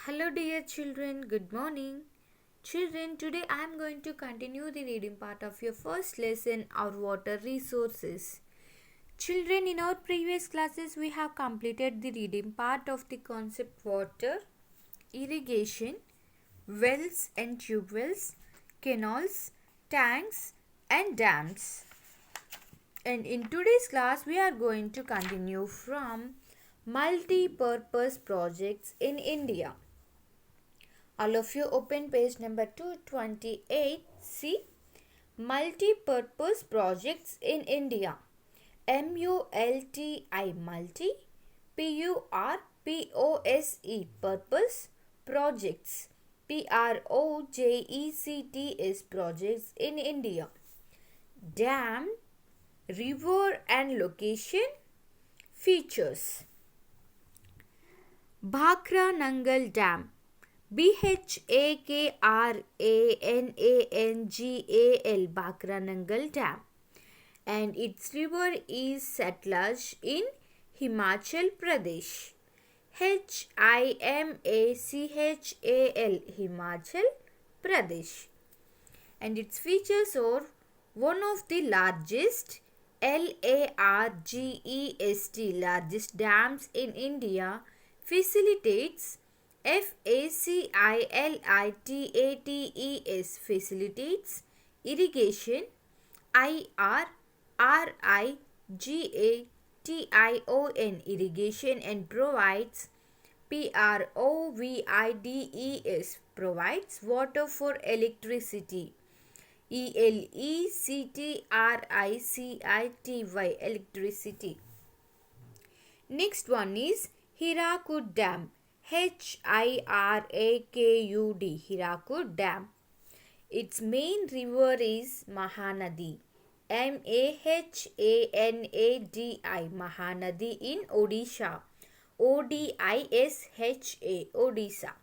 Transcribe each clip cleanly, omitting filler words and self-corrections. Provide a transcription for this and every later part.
Hello, dear children. Good morning. Children, today I am going to continue the reading part of your first lesson, our water resources. Children, in our previous classes, we have completed the reading part of the concept water, irrigation, wells and tube wells, canals, tanks, and dams. And in today's class, we are going to continue from multi-purpose projects in India. All of you open page number 228. See, multi-purpose projects in India. MULTI multi, PURPOSE purpose, projects, PROJECTS projects in India. Dam, river and location, features. Bhakra Nangal Dam, BHAKRANANGAL Bhakra Nangal Dam, and its river is Satluj in Himachal Pradesh. HIMACHAL Himachal Pradesh, and its features are one of the largest largest dams in India, facilitates facilitates irrigation, irrigation, and provides provides water for electricity, electricity. Next one is Hirakud Dam, HIRAKUD Hirakud Dam. Its main river is Mahanadi, MAHANADI Mahanadi in Odisha, Odisha,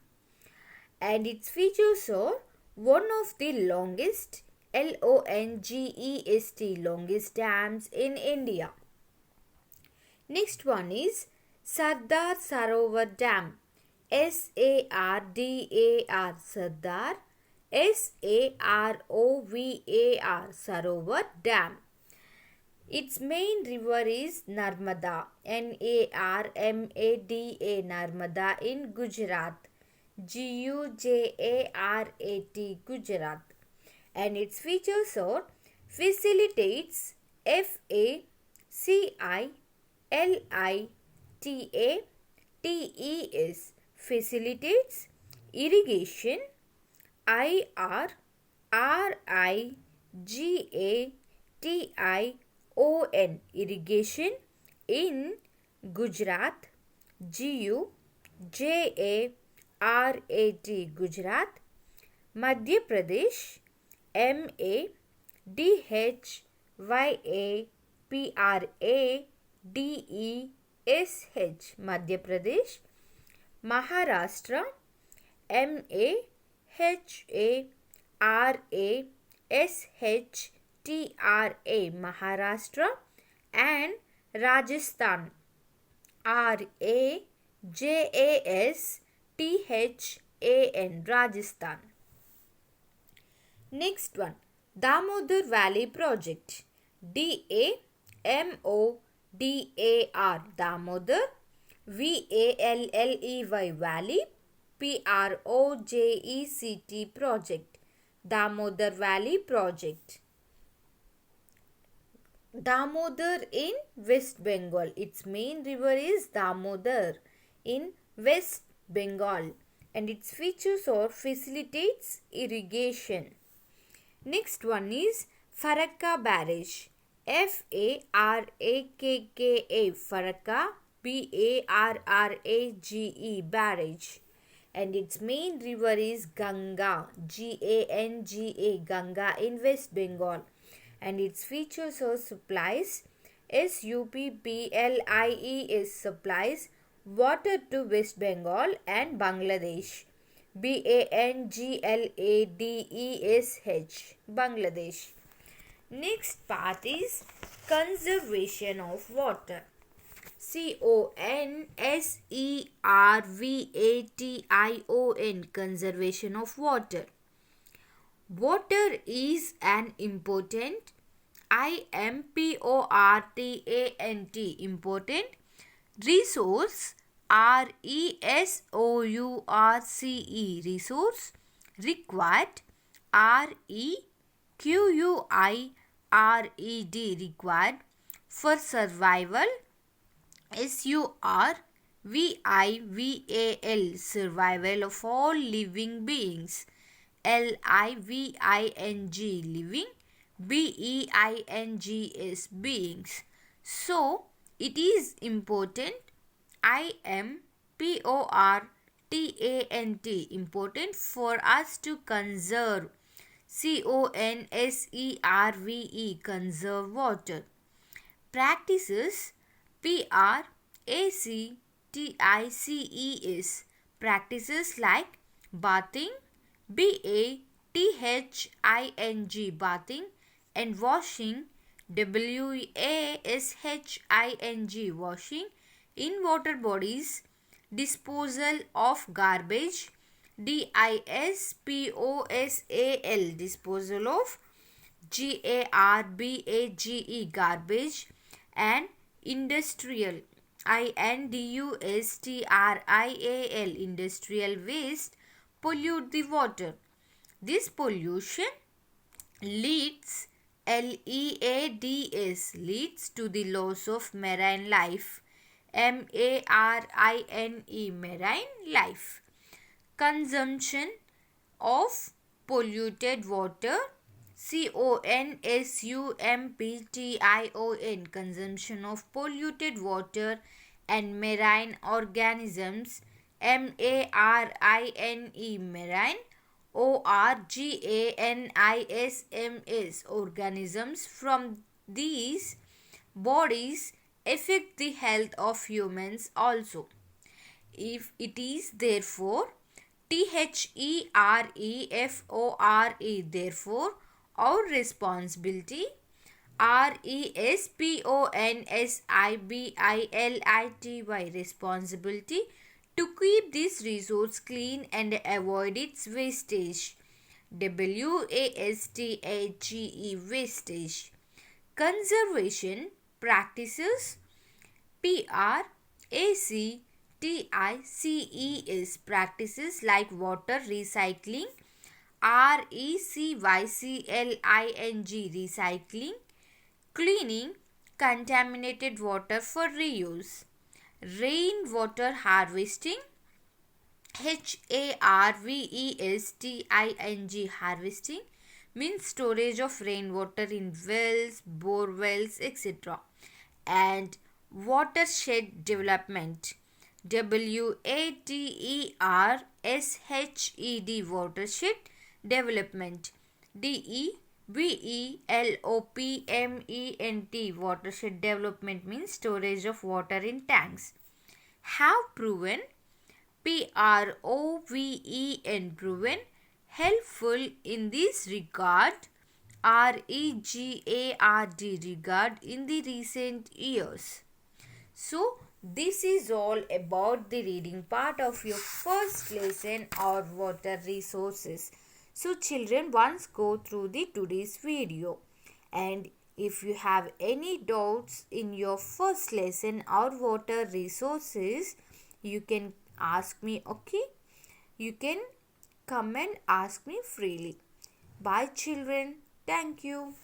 and its features are one of the longest longest dams in India. Next one is Sardar Sarovar Dam, SARDAR Sardar, SAROVAR Sarovar Dam. Its main river is Narmada, NARMADA Narmada in Gujarat, GUJARAT Gujarat, and its features are facilitates FACILITATES facilitates irrigation, IRRIGATION irrigation in Gujarat, GUJARAT Gujarat, Madhya Pradesh, MADHYAPRADESH Madhya Pradesh, Maharashtra, MAHARASHTRA Maharashtra, and Rajasthan, RAJASTHAN Rajasthan. Next one, Damodar Valley Project, DAMODAR Damodar, VALLEY Valley, PROJECT project, Damodar Valley Project. Damodar in West Bengal. Its main river is Damodar in West Bengal, and its features are facilitates irrigation. Next one is Farakka Barrage, FARAKKA Farakka BARRAGE Barrage, and its main river is Ganga, Ganga in West Bengal, and its features are supplies SUPPLIES supplies water to West Bengal and Bangladesh, BANGLADESH Bangladesh. Next part is conservation of water, CONSERVATION conservation of water. Water is an important important resource resource required required for survival survival of all living beings living beings beings. So it is important important for us to conserve conserve water. Practices practices like bathing bathing and washing washing in water bodies, disposal of garbage disposal of garbage and industrial industrial waste pollute the water. This pollution leads leads to the loss of marine life marine life. Consumption of polluted water consumption of polluted water and marine organisms marine organisms from these bodies affect the health of humans also. If it is therefore therefore our responsibility responsibility to keep this resource clean and avoid its wastage. Wastage. Conservation practices practices like water recycling recycling, cleaning contaminated water for reuse, rainwater harvesting harvesting means storage of rainwater in wells, bore wells, etc. and watershed development watershed development watershed development means storage of water in tanks have proven proven helpful in this regard regard in the recent years. So this is all about the reading part of your first lesson on water resources. So children, once go through the today's video, and if you have any doubts in your first lesson on water resources, you can ask me, okay? You can come and ask me freely. Bye children. Thank you.